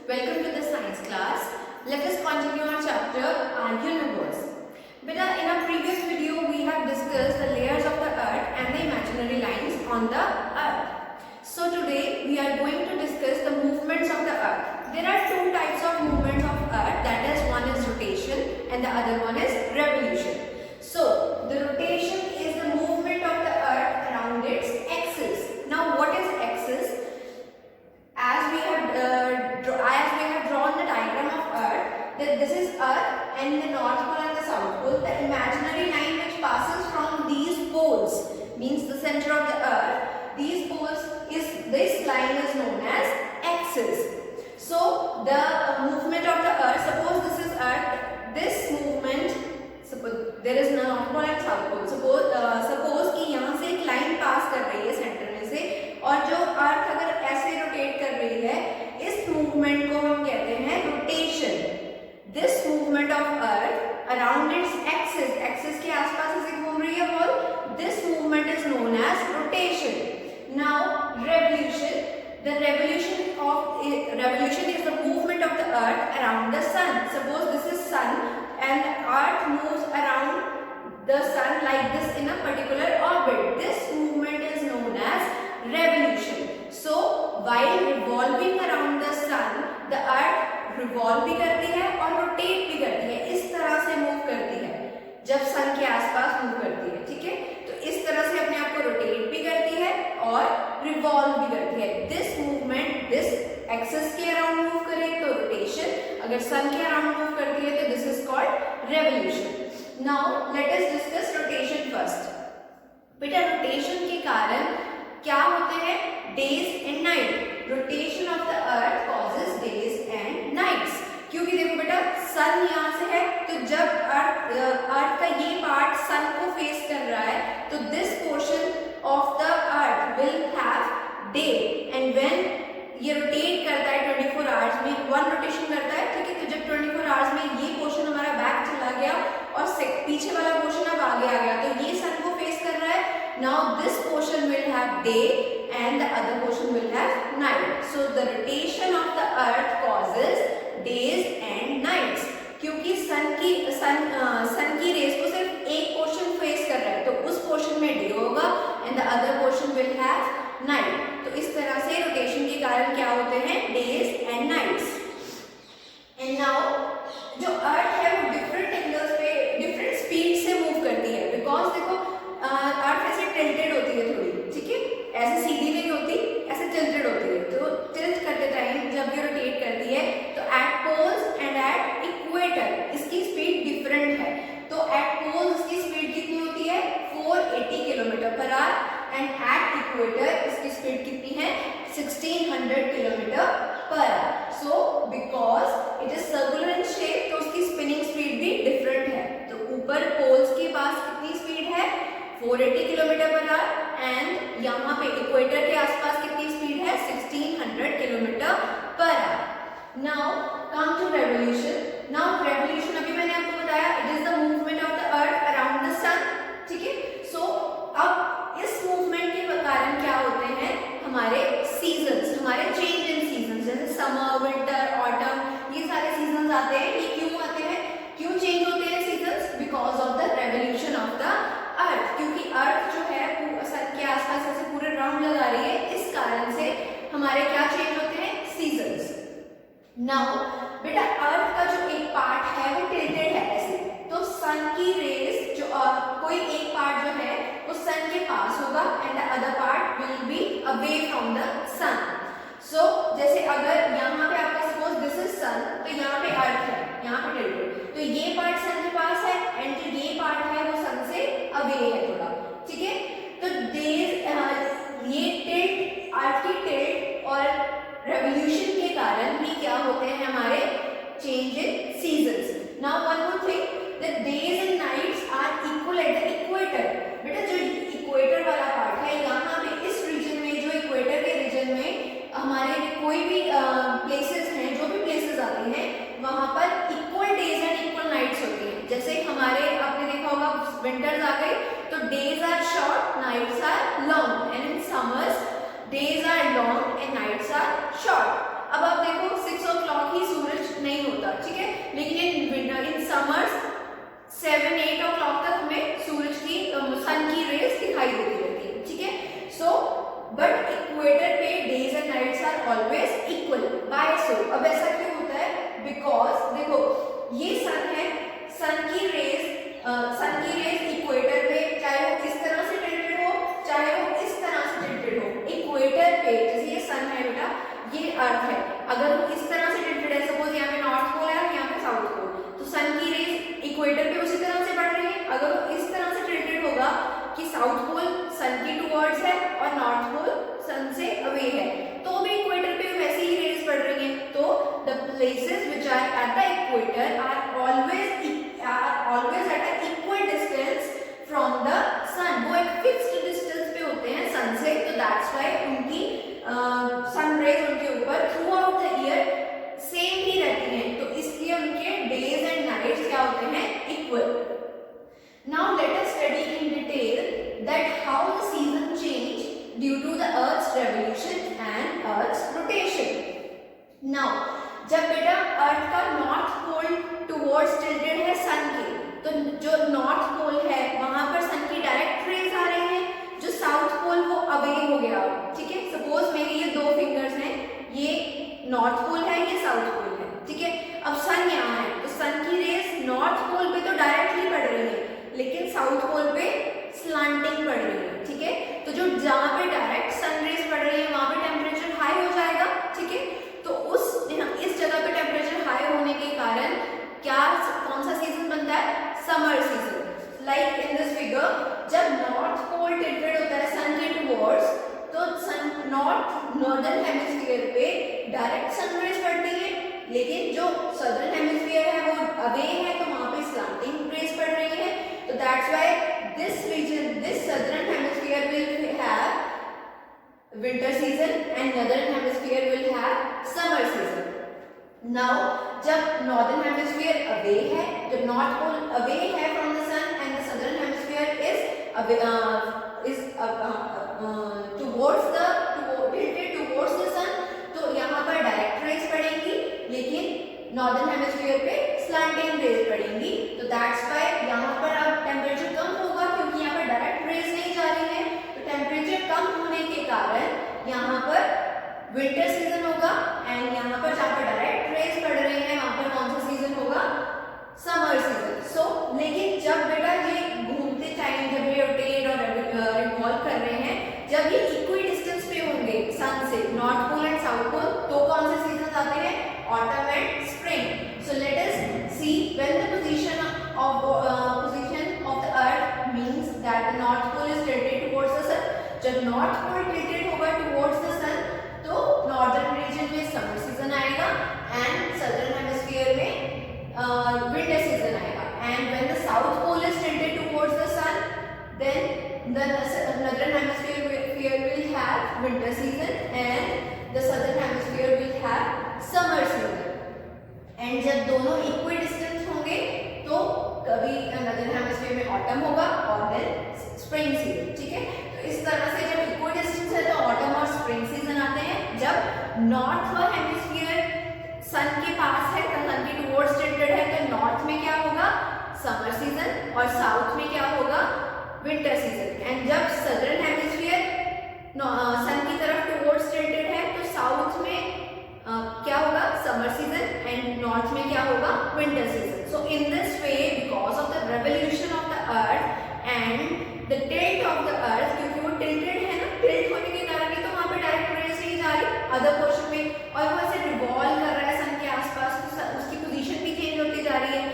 Welcome to the science class. Let us continue our chapter, our universe. Beta, in our previous video, we have discussed the layers of the earth and the imaginary lines on the earth. So today, we are going to discuss the movements of the earth. There are two types of movements of earth, that is, one is rotation and the other one is revolution. So, the rotation is the movement of the earth around its axis. Now, what is axis? As we have drawn the diagram of earth, that this is earth and the north pole and the south pole. The imaginary line which passes from these poles means the center of the earth. These poles this line is known as axis. So the movement of the earth, suppose this is earth, this movement, suppose there is north pole and south pole. Suppose कि यहाँ से एक line पास कर रही है centre में से, और जो अर्थ अगर ऐसे रोटेट कर रही है, इस मूवमेंट को हम कहते हैं rotation. This movement of earth around its axis, axis के आसपास ऐसे घूम रही है ball, this movement is known as rotation. Now revolution. The revolution is the movement of the earth around the sun. Suppose this is sun and earth moves around the sun like this in a particular orbit. This movement is known as revolution. So while revolving around the sun, the earth revolve भी करती है और rotate भी करती है. इस तरह से move करती है जब sun के आसपास move करती है. ठीक है, तो इस तरह से अपने आप को rotate भी करती है और revolve भी करती है. This movement, this axis के around move करे तो rotation, अगर sun के around move करती है तो this is called revolution. Now let us discuss rotation first. बेटा rotation के कारण क्या होते हैं? Days and night. Rotation of the earth causes days and nights. क्योंकि देखो बेटा सन यहाँ से है, तो जब अर्थ का ये पार्ट सन को फेस कर रहा है, तो this portion of the earth will have day, and when ये रोटेट करता है 24 आवर्स में, वन रोटेशन करता है. ठीक है, तो जब 24 आवर्स में ये पोर्शन हमारा बैक चला गया और पीछे वाला पोर्शन अब आगे आ गया, तो ये सन को फेस कर रहा है. Now this portion will have day and the other portion will have night. So the rotation of the earth causes days and nights. क्योंकि सन की रेस को सिर्फ एक पोर्शन फेस कर रहा है, तो उस पोर्शन में डे होगा and the other portion will have night. तो इस तरह से रोटेशन के कारण क्या होते हैं? days and nights. And now जो अर्थ है वो डिफरेंट एंगल्स पे डिफरेंट स्पीड से मूव करती है. बिकॉज देखो अर्थ ऐसे टिल्टेड होती है थोड़ी, ठीक है, ऐसे सीधी नहीं होती, ऐसे टिल्टेड होती है. तो टिल्ट करते टाइम जब ये रोटेट करती है, तो at poles and at equator इसकी स्पीड डिफरेंट है. तो एट पोल्स इसकी स्पीड कितनी होती है? 480 kilometre per our, and at equator इसकी स्पीड कितनी है? 1600 kilometre per our. So because it is circular in shape, तो उसकी स्पिनिंग स्पीड भी डिफरेंट है. तो ऊपर पोल्स के पास कितनी स्पीड है? 480 किलोमीटर पर आवर, एंड यहाँ पे इक्वेटर के आसपास कितनी स्पीड है? 1600 kilometre per hour. Now come to revolution. Now revolution अभी मैंने आपको बताया, it is the movement of the earth around the sun. ठीक है, सो अब इस मूवमेंट के कारण क्या होते हैं? हमारे सीजन्स, हमारे चेंज इन सीजन्स, जैसे समर, विंटर, ऑटम, ये सारे सीजन्स आते हैं. ये क्यों आते हैं? क्यों चेंज होते हैं seasons? Because of the revolution of the अर्थ. क्योंकि अर्थ जो है सन के आसपास ऐसे पूरे राउंड लगा रही है, इस कारण से हमारे क्या चेंज होते हैं? सीजन्स. नाउ बेटा अर्थ का जो एक पार्ट है वो टिल्टेड है ऐसे, तो सन की रेस जो कोई एक पार्ट जो है वो सन के पास होगा and the other part will be away from the sun. So जैसे अगर यहाँ पे आपका सपोज दिस इज सन, तो यहाँ पे अर्थ है, यहाँ पे टिल्टेड, तो ये पार्ट सन के पास है एंड जो ये पार्ट है वो सन से अवे है थोड़ा. ठीक है, तो ये टिल्ट, अर्थ की टिल्ट और रेवोल्यूशन के कारण भी क्या होते हैं? हमारे change in seasons. Now one more thing, the days and nights are equal at the equator. बेटा जो इक्वेटर वाला पार्ट है, यहाँ पे इस रीजन में, जो इक्वेटर के रीजन में हमारे कोई भी प्लेसेस हैं, जो भी प्लेसेस आती हैं, वहां पर equal days and equal nights होती हैं. जैसे हमारे आपने देखा होगा विंटर्स आ गए तो days are short, nights are long, and in summers days are long and nights are short. अब आप देखो 6 o'clock 7-8 o'clock तक हमें सूरज की सन की रेज दिखाई देती रहती है, ठीक है। सो बट इक्वेटर पे days and nights are always equal. By so अब ऐसा क्यों होता है? बिकॉज देखो ये सन है, सन की रेज इक्वेटर पे चाहे वो इस तरह से टिल्टेड हो चाहे वो इस तरह से टिल्टेड हो, इक्वेटर पे जैसे ये सन है बेटा, ये अर्थ है, अगर वो इस तरह से टिल्टेड है, सपोज यहाँ पे नॉर्थ पोल है और यहाँ पे साउथ पोल, तो सन की रेज इक्वेटर पे उसी तरह से पड़ रही है। अगर वो इस तरह से टिल्टेड होगा कि साउथ पोल सन के टुवर्ड्स है और नॉर्थ पोल सन से अवे है, तो भी इक्वेटर पे वैसे ही रेज पड़ रही है। तो the places which are at the equator are always at a equal distance from the sun, वो एक फिक्स्ड डिस्टेंस पे होते हैं सन से, तो दैट्स व्हाई उनकी सन रेज उनके ऊपर throughout the year same ही रहती हैं, तो इसलिए उनके डेज एंड नाइट्स क्या होते हैं? Equal. Now let us study in detail that how the season change due to the earth's revolution and earth's rotation. Now जब बेटा अर्थ का नॉर्थ पोल टुवर्ड्स टिल्टेड है सन के, तो जो नॉर्थ पोल है वहां पर सन की डायरेक्ट रेज आ रही है, जो साउथ पोल वो अवे हो गया, ठीक है। सपोज मेरी ये दो फिंगर्स हैं, ये नॉर्थ पोल है, ये साउथ पोल है, ठीक है। अब सन यहाँ है, तो सन की रेज नॉर्थ पोल पे तो डायरेक्टली पड़ रही है, लेकिन साउथ पोल पे स्लांटिंग पड़ रही है, ठीक है। तो जो जहाँ पे डायरेक्ट सन रेज पड़ रही है वहां पे टेम्परेचर हाई हो जाएगा, ठीक है। तो इस जगह पे टेम्परेचर हाई होने के कारण क्या कौन सा सीजन बनता है? Summer season. Like in this figure, जब नॉर्थ पोल टिल्टेड होता है सन के टुवर्ड्स, तो सन नॉर्दर्न हेमिस्फीयर पे डायरेक्ट सन रेज पड़ती है, लेकिन जो सदर्न हेमिस्फीयर है वो अवे है, तो वहां पे स्लांटिंग रेज पड़ रही है। तो that's why this reason, this southern hemisphere will have winter season and northern hemisphere will have summer season. Now जब northern hemisphere away है, जब north pole away है from the sun and the southern hemisphere is away, tilted towards the sun, तो यहाँ पर direct rays पड़ेंगी, लेकिन northern hemisphere पे slanting rays पड़ेंगी। तो that's why यहाँ पर अब टेम्परेचर कम होगा, क्योंकि यहाँ पर डायरेक्ट रेज नहीं जा रही है, तो टेम्परेचर कम होने के कारण यहाँ पर विंटर सीजन होगा, एंड यहाँ पर जहाँ पर डायरेक्ट रेज पड़ रही है वहां पर कौन सा सीजन होगा? Summer season. सो लेकिन जब बेटा ये घूमते टाइम जब ये रोटेट और रिवॉल्व कर रहे हैं, जब ये इक्वी डिस्टेंस पे होंगे सन से, north pole and south pole, तो कौन से सीजन आते हैं? Autumn and spring. So let us see when the position of the earth means that the north pole is tilted towards the sun. जब north pole tilted होगा towards the sun, तो northern region में summer season आएगा and southern hemisphere में winter season आएगा। And when the south pole is tilted towards the sun, then the northern hemisphere will have winter season and the southern hemisphere will have summer season. And जब दोनों equal distance होंगे तो कभी northern hemisphere में autumn होगा और then spring season, ठीक है। तो इस तरह से जब इक्वल डिस्टेंस है तो ऑटम और स्प्रिंग सीजन आते हैं। जब नॉर्थ हेमिस्फीयर सन के पास है, सन के टुवर्ड्स टिल्टेड है, तो नॉर्थ में क्या होगा? समर सीजन, और साउथ में क्या होगा? Winter season. एंड जब सदर्न हेमिस्फीयर सन की तरफ टुवर्ड्स टिल्टेड है, तो साउथ में क्या होगा? समर सीजन, एंड नॉर्थ में क्या होगा? Winter season. So in this way, because of the revolution of the earth and the tilt of the अर्थ, क्योंकि वो टिल्टेड है ना, टिल्ट होने के कारण ही तो वहां पे डायरेक्ट रेज नहीं जा रही अदर पोर्शन में, और वो ऐसे रिवॉल्व कर रहा है सन के आसपास, तो उसकी पोजीशन भी चेंज होती जा रही है।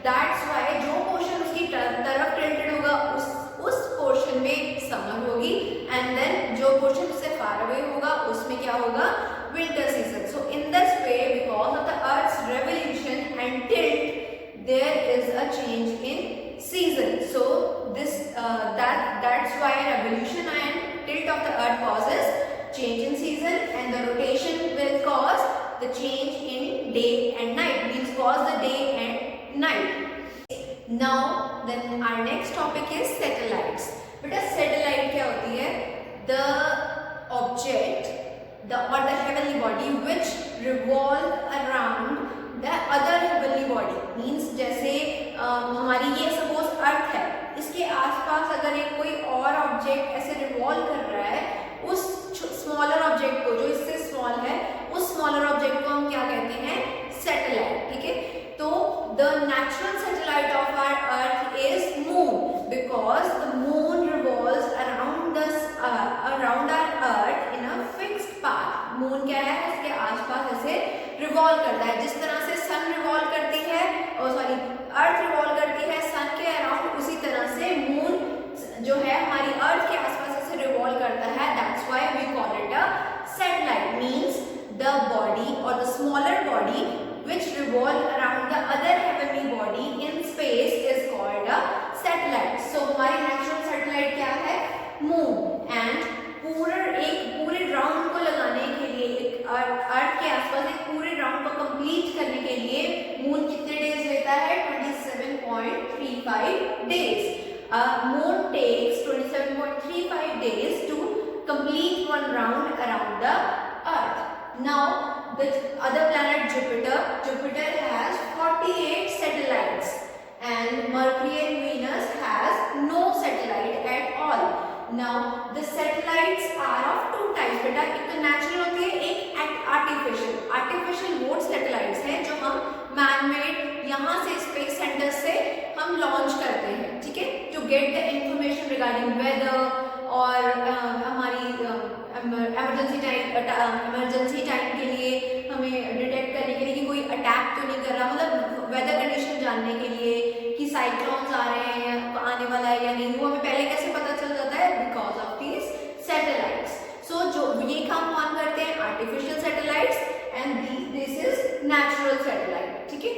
दैट्स व्हाई जो पोर्शन उसकी तरफ टिल्टेड होगा उस पोर्शन में समर होगी, एंड देन जो पोर्शन उससे फार अवे होगा उसमें क्या होगा? Winter season. So in this way, because of the earth's revolution and tilt, there is a change in season. So this that's why revolution and tilt of the earth causes change in season, and the rotation will cause the change in day and night, means cause the day and night. Now then our next topic is satellites. Beta satellite क्या होती है? The object or the heavenly body which revolve around the other heavenly body, means जैसे हमारी ये suppose अर्थ है इसके आसपास अगर एक कोई और ऑब्जेक्ट ऐसे रिवॉल्व कर रहा है, उस स्मॉलर ऑब्जेक्ट को जो इससे स्मॉल है, उस स्मॉलर ऑब्जेक्ट को हम क्या कहते हैं? सैटेलाइट। ठीक है, तो the natural satellite of our earth is moon because the moon revolves around our earth in a fixed path. Moon क्या है? इसके आसपास ऐसे रिवॉल्व करता है, जिस तरह से सन रिवॉल्व करती है, अर्थ रिवॉल्व करती है सन के अराउंड, उसी तरह से मून जो है हमारी अर्थ के आसपास ऐसे रिवॉल्व करता है। That's why we call it a satellite. Means the body or the smaller body which revolve around the other heavenly body in space is called a satellite. So हमारी natural satellite क्या है? Moon. And पूरे round को लगाने के लिए, अर्थ के आसपास एक पूरे राउंड को कंप्लीट करने के लिए मून कितने डेज लेता है? 27.35 days. Moon takes 27.35 days to complete one round around the earth. Now the other planet Jupiter has 48 satellites and Mercury and Venus has no satellite at all. Now the satellites are of two types. बेटा एक तो natural होती है, एक artificial वो satellites हैं जो हम मैन मेड यहाँ से स्पेस सेंटर से हम लॉन्च करते हैं। ठीक है, to get the information regarding weather और हमारी इमरजेंसी टाइम के लिए हमें डिटेक्ट करने के लिए कि कोई अटैक तो नहीं कर रहा, मतलब वेदर कंडीशन जानने के लिए कि साइक्लोन्स आ रहे हैं, आने वाला है या नहीं, वो हमें पहले कैसे पता चल जाता है? Because of these satellites. So जो ये काम कौन करते हैं? Artificial satellites and this is natural satellite. ठीक है,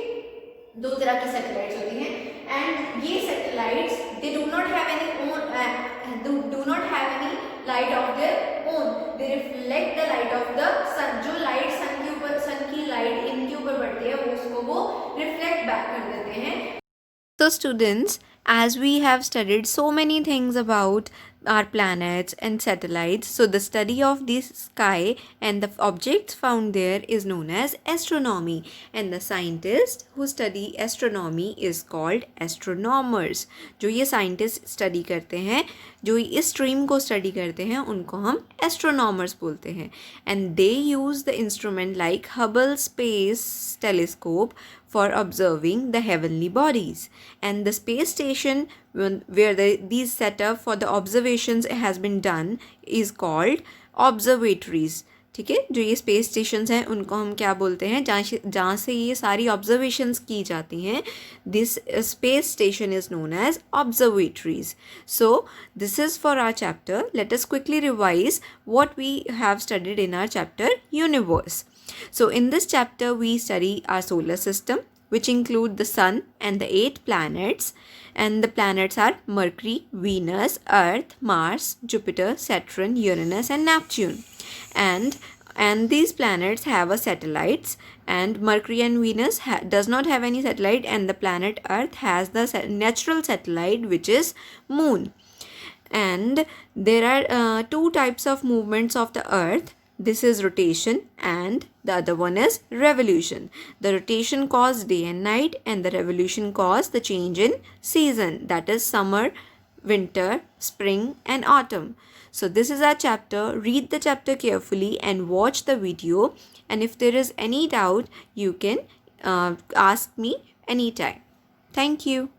दो तरह की सैटेलाइट्स होती हैं एंड ये satellites they do not have any light of their own, they reflect the light of the sun. जो लाइट सन की लाइट इनके ऊपर पड़ती है वो उसको वो रिफ्लेक्ट बैक कर देते हैं। So students, as we have studied so many things about our planets and satellites, so the study of the sky and the objects found there is known as astronomy, and the scientists who study astronomy is called astronomers. जो ये scientists study करते हैं, जो इस stream को study करते हैं, उनको हम astronomers बोलते हैं, and they use the instrument like Hubble Space Telescope for observing the heavenly bodies, and the space station where these setup for the observations has been done is called observatories. ठीक है, जो ये space stations हैं उनको हम क्या बोलते हैं? जहाँ से ये सारी ऑब्जर्वेशंस की जाती हैं, this space station is known as observatories. So this is for our chapter. Let us quickly revise what we have studied in our chapter Universe. So in this chapter we study our solar system, which include the sun and the 8 planets, and the planets are Mercury, Venus, Earth, Mars, Jupiter, Saturn, Uranus and Neptune. And these planets have a satellites, and Mercury and Venus does not have any satellite, and the planet Earth has the natural satellite, which is Moon. And there are 2 types of movements of the Earth. This is rotation and the other one is revolution. The rotation causes day and night, and the revolution causes the change in season, that is summer, winter, spring and autumn. So this is our chapter. Read the chapter carefully and watch the video, and if there is any doubt you can ask me anytime. Thank you.